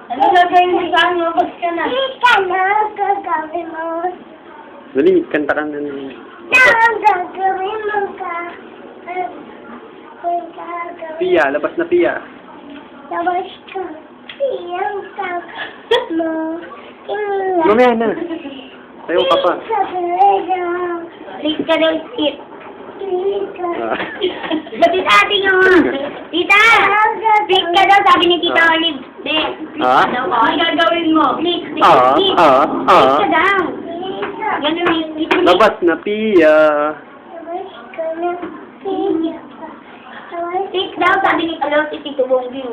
Ano gagawin mo sa ano? Bas ka na. Ika na, gagawin mo. Dali, kanta ka na. Gagawin mo ka. Pia, labas na Pia. Labas ka. Iyang ka mo. Mamaya na. Sayo ka pa. Late ka daw, skip. Ah. Ba't tita ating nga? Tita! Late ka daw, sabi ni Tita Olive. De. Ha? Ano gagawin mo? Late, Ah, late. ah, ah. Late ka daw. Ganun yung Labas na Pia. Late daw, sabi ni si Tito Bonggi.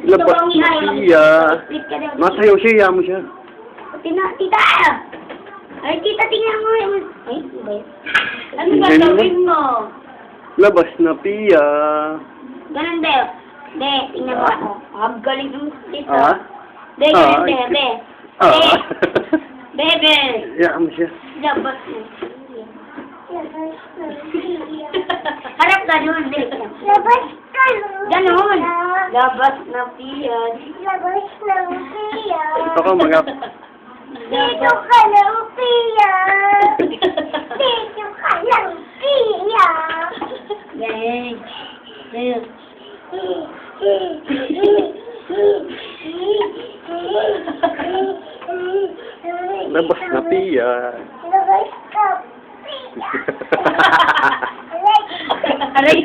Labas na Pia. Late ka daw. Masayaw siya, mo siya. Tita! Ay, tita, tingnan mo. Ay, iba yun. Ano Ganun gagawin mo? Labas na Pia. Ganun, de. De, tingnan mo ako. Ang galing mo, tita. Ah? De, ganun, de, de. Ah. De. Bebe. Iyaan mo siya. Labas mo. Harap ganun, de. Labas ka na. Ganun. Labas na piyan. Labas ng piya. Ito ka mga... Dito ka ng piya. Dito ka ng piya. Gang. Gang. Labas na Pia. Labas ka. Aray. Aray.